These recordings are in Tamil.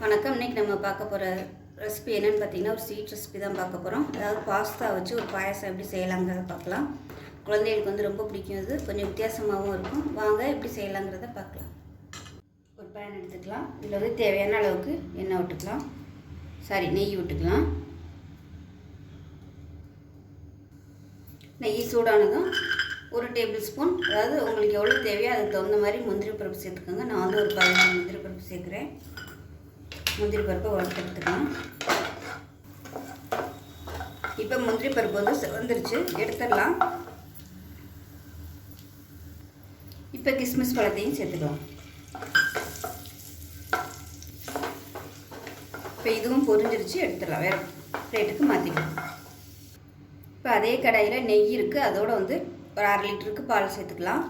வணக்கம். இன்றைக்கி நம்ம பார்க்க போகிற ரெசிபி என்னென்னு பார்த்தீங்கன்னா ஒரு ஸ்வீட் ரெசிபி தான் பார்க்க போகிறோம். அதாவது பாஸ்தா வச்சு ஒரு பாயாசம் எப்படி செய்யலாங்கிறத பார்க்கலாம். குழந்தைகளுக்கு வந்து ரொம்ப பிடிக்கும். இது கொஞ்சம் வித்தியாசமாகவும் இருக்கும். வாங்க எப்படி செய்யலாங்கிறத பார்க்கலாம். ஒரு பேன் எடுத்துக்கலாம். இதில் வந்து தேவையான அளவுக்கு எண்ணெய் விட்டுக்கலாம், நெய் விட்டுக்கலாம். நெய் சூடானதும் ஒரு டேபிள் ஸ்பூன், அதாவது உங்களுக்கு எவ்வளோ தேவையோ அதுக்கு தகுந்த மாதிரி முந்திரி பருப்பு சேர்த்துக்கோங்க. நான் வந்து ஒரு 15 முந்திரி பருப்பு சேர்க்குறேன். முந்திரி பருப்பை வறுத்து எடுத்துக்கலாம். இப்போ முந்திரி பருப்பு வந்து வந்துருச்சு, எடுத்துடலாம். இப்போ கிஸ்மிஸ் பழத்தையும் சேர்த்துக்கலாம். இப்போ இதுவும் பொரிஞ்சிருச்சு, எடுத்துடலாம். வேறு பிளேட்டுக்கு மாற்றிக்கலாம். இப்போ அதே கடாயில் நெய் இருக்குது, அதோடு வந்து ஒரு 1/2 லிட்டருக்கு பால் சேர்த்துக்கலாம்.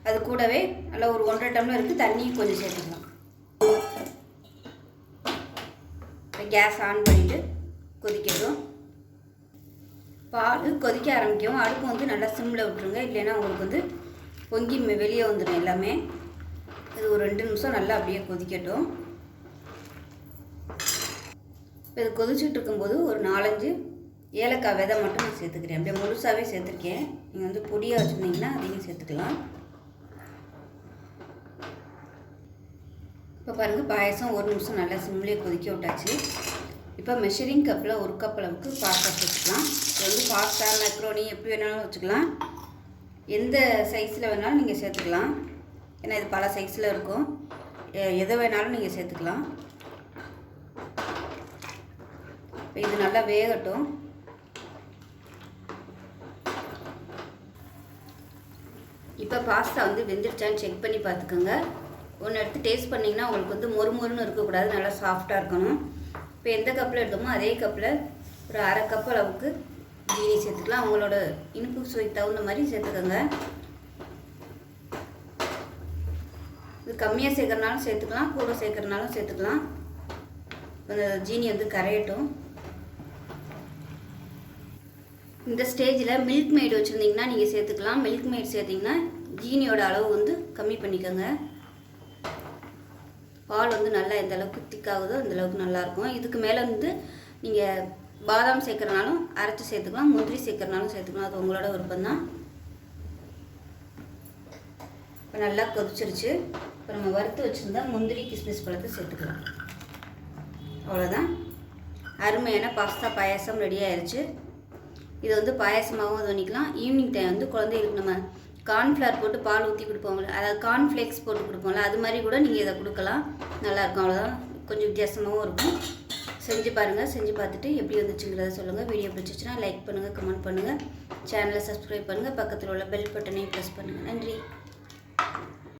அது கூடவே நல்லா ஒரு 1.5 டம்ளருக்கு தண்ணியும் கொஞ்சம் சேர்த்துக்கலாம். கேஸ் ஆன் பண்ணிவிட்டு கொதிக்கட்டும். பால் கொதிக்க ஆரம்பிக்கும். அடுப்பு வந்து நல்லா சிம்மில் விட்டுருங்க, இல்லைன்னா உங்களுக்கு வந்து பொங்கி வெளியே வந்துடும் எல்லாமே. இது ஒரு 2 நிமிஷம் நல்லா அப்படியே கொதிக்கட்டும். இப்போ இது கொதிச்சுட்டு இருக்கும்போது ஒரு 4-5 ஏலக்காய் விதை மட்டும் நான் சேர்த்துக்கிறேன். அப்படியே முழுசாகவே சேர்த்துருக்கேன். நீங்கள் வந்து பொடியாக வச்சுருந்தீங்கன்னா அதையும் சேர்த்துக்கலாம். இப்போ பாருங்கள், பாயசம் 1 நிமிஷம் நல்லா சிம்லேயே கொதிக்க விட்டாச்சு. இப்போ மெஷரிங் கப்பில் 1 கப் அளவுக்கு பாஸ்தா சேர்த்துக்கலாம். இது வந்து பாஸ்தா, macaroni எப்படி வேணாலும் வச்சுக்கலாம். எந்த சைஸில் வேணாலும் நீங்கள் சேர்த்துக்கலாம். ஏன்னா இது பல சைஸில் இருக்கும். எதை வேணாலும் நீங்கள் சேர்த்துக்கலாம். இப்போ இது நல்லா வேகட்டும். இப்போ பாஸ்தா வந்து வெந்துருச்சான்னு செக் பண்ணி பார்த்துக்கோங்க. ஒன்று எடுத்து டேஸ்ட் பண்ணிங்கன்னா உங்களுக்கு வந்து மொறுமொறுன்னு இருக்கக்கூடாது, நல்லா சாஃப்டாக இருக்கணும். இப்போ எந்த கப்பில் எடுத்தோமோ அதே கப்பில் ஒரு 1/2 கப் அளவுக்கு ஜீனி சேர்த்துக்கலாம். அவங்களோட இனிப்பு சுவைக்கு தகுந்த மாதிரி சேர்த்துக்கோங்க. இது கம்மியாக சேர்க்குறனாலும் சேர்த்துக்கலாம், கூட சேர்க்குறனாலும் சேர்த்துக்கலாம். அந்த ஜீனி வந்து கரையட்டும். இந்த ஸ்டேஜில் மில்க் மெய்டு வச்சுருந்தீங்கன்னா நீங்கள் சேர்த்துக்கலாம். மில்க் மெய்டு சேர்த்திங்கன்னா ஜீனியோட அளவு வந்து கம்மி பண்ணிக்கோங்க. பால் வந்து நல்லா எந்த அளவுக்கு திக்காகுதோ அந்தளவுக்கு நல்லாயிருக்கும். இதுக்கு மேலே வந்து நீங்கள் பாதாம் சேர்க்குறனாலும் அரைச்சி சேர்த்துக்கலாம், முந்திரி சேர்க்குறனாலும் சேர்த்துக்கலாம். அது உங்களோட விருப்பம்தான். இப்போ நல்லா கொதிச்சிருச்சு. இப்போ நம்ம வறுத்து வச்சுருந்தா முந்திரி கிஸ்மிஸ் பழத்தை சேர்த்துக்கலாம். அவ்வளோதான், அருமையான பாஸ்தா பாயாசம் ரெடி ஆயிடுச்சு. இது வந்து பாயாசமாகவும் இது பண்ணிக்கலாம். ஈவினிங் டைம் வந்து குழந்தைகளுக்கு நம்ம கார்ன்ஃப்ளவர் போட்டு பால் ஊற்றி கொடுப்போம்ல, அதாவது கார்ன்ஃப்ளேக்ஸ் போட்டு கொடுப்போம்ல, அது மாதிரி கூட நீங்கள் இதை கொடுக்கலாம். நல்லாயிருக்கும். அவ்வளோதான், கொஞ்சம் வித்தியாசமாகவும் இருக்கும். செஞ்சு பாருங்கள். செஞ்சு பார்த்துட்டு எப்படி வந்துச்சுங்கிறத சொல்லுங்கள். வீடியோ பிடிச்சிச்சுன்னா லைக் பண்ணுங்கள், கமெண்ட் பண்ணுங்கள், சேனலை சப்ஸ்கிரைப் பண்ணுங்கள், பக்கத்தில் உள்ள பெல் பட்டனையும் ப்ரெஸ் பண்ணுங்கள். நன்றி.